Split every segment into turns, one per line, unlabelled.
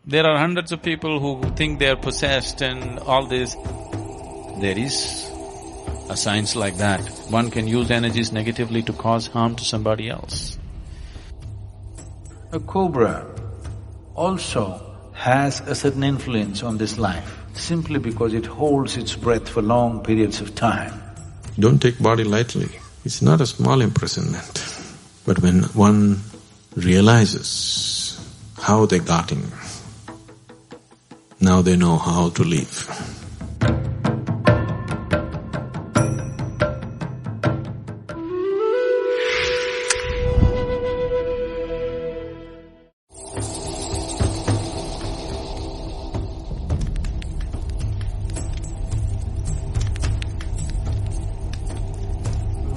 There are hundreds of people who think they are possessed and all this. There is a science like that. One can use energies negatively to cause harm to somebody else.
A cobra also has a certain influence on this life simply because it holds its breath for long periods of time.
Don't take body lightly. It's not a small imprisonment. But when one realizes how they got in, now they know how to live.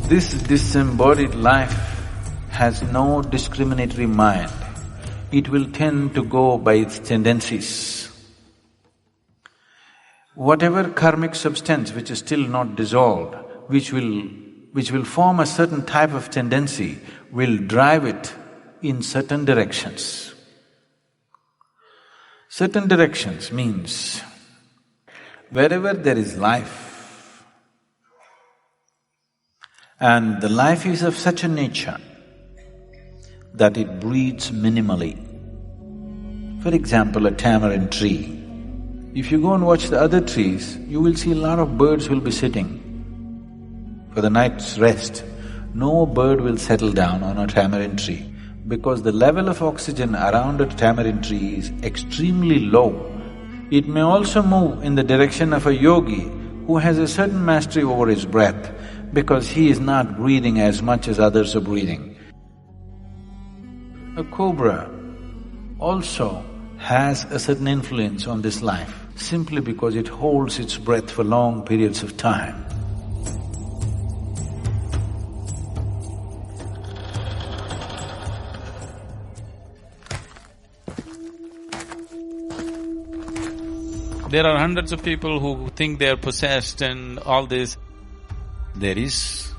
This disembodied life has no discriminatory mind. It will tend to go by its tendencies. Whatever karmic substance which is still not dissolved, which will form a certain type of tendency, will drive it in certain directions. Certain directions means wherever there is life, and the life is of such a nature that it breeds minimally. For example, a tamarind tree. If you go and watch the other trees, you will see a lot of birds will be sitting for the night's rest. No bird will settle down on a tamarind tree because the level of oxygen around a tamarind tree is extremely low. It may also move in the direction of a yogi who has a certain mastery over his breath because he is not breathing as much as others are breathing. A cobra also has a certain influence on this life simply because it holds its breath for long periods of time.
There are hundreds of people who think they are possessed and all this. There is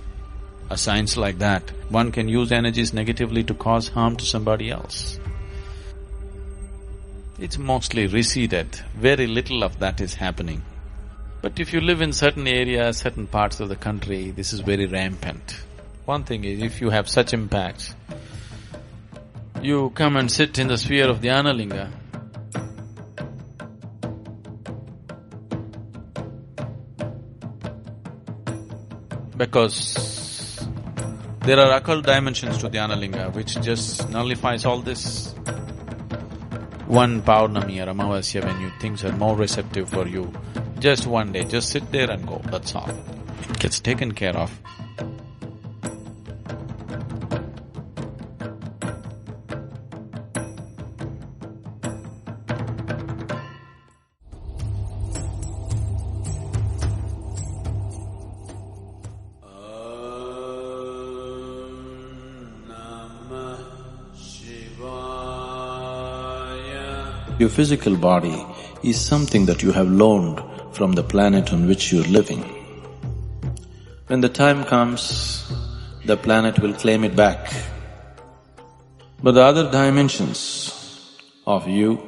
a science like that. One can use energies negatively to cause harm to somebody else. It's mostly receded, very little of that is happening. But if you live in certain areas, certain parts of the country, this is very rampant. One thing is, if you have such impacts, you come and sit in the sphere of Dhyanalinga, because there are occult dimensions to Dhyanalinga which just nullifies all this. One Paurnami or Amavasya when things are more receptive for you, just one day, just sit there and go, that's all. It gets taken care of.
Your physical body is something that you have loaned from the planet on which you're living. When the time comes, the planet will claim it back. But the other dimensions of you,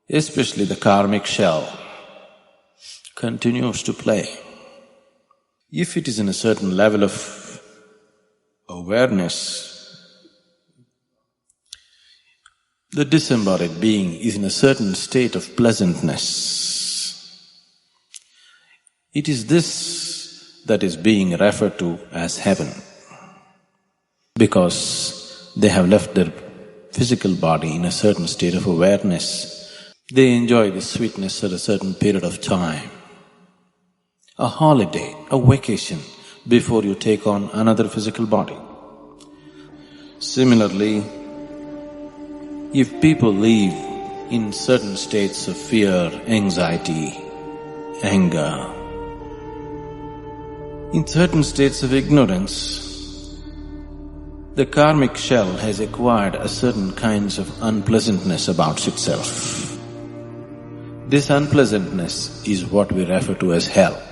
especially the karmic shell, continues to play. If it is in a certain level of awareness, the disembodied being is in a certain state of pleasantness. It is this that is being referred to as heaven, because they have left their physical body in a certain state of awareness. They enjoy the sweetness at a certain period of time. A holiday, a vacation, before you take on another physical body. Similarly, if people live in certain states of fear, anxiety, anger, in certain states of ignorance, the karmic shell has acquired a certain kinds of unpleasantness about itself. This unpleasantness is what we refer to as hell.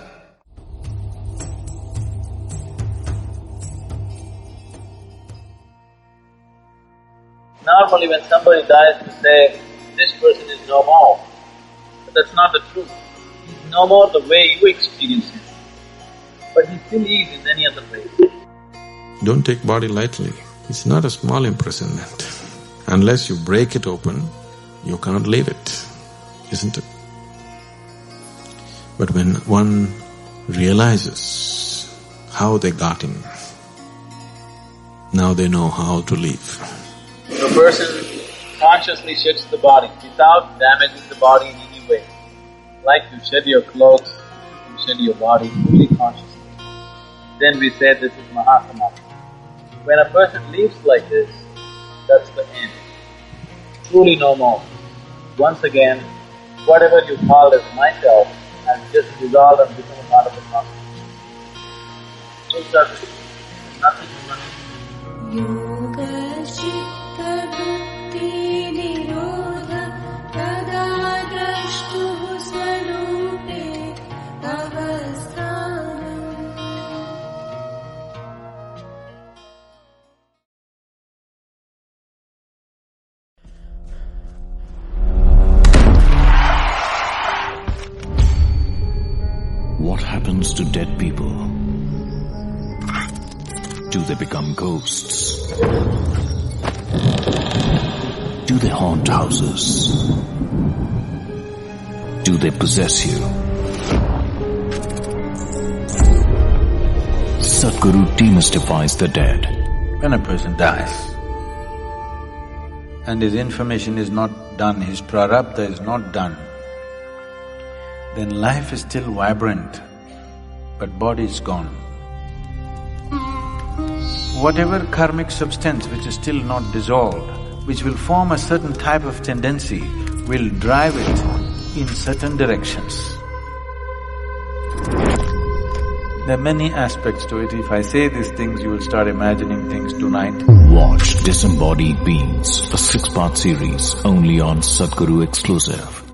Normally when somebody dies, we say, this person is no more. But that's not the truth. He's no more the way you experience him. But he still is in any other way.
Don't take body lightly. It's not a small imprisonment. Unless you break it open, you can't leave it, isn't it? But when one realizes how they got in, now they know how to leave.
A person consciously sheds the body without damaging the body in any way. Like you shed your clothes, you shed your body fully consciously. Then we say this is Mahasamadhi. When a person leaves like this, that's the end. Truly no more. Once again, whatever you called as myself has just dissolved and become a part of the cosmos. So that's it. Nothing is nothing.
Yoga Chitta Bhakti Nirodha Tada Drashtuhu Swarupe Avasthanam.
What happens to dead people? Do they become ghosts? Do they haunt houses? Do they possess you? Sadguru demystifies the dead.
When a person dies and his information is not done, his prarabdha is not done, then life is still vibrant, but body is gone. Whatever karmic substance which is still not dissolved, which will form a certain type of tendency, will drive it in certain directions. There are many aspects to it. If I say these things, you will start imagining things tonight.
Watch Disembodied Beings, a 6-part series only on Sadguru Exclusive.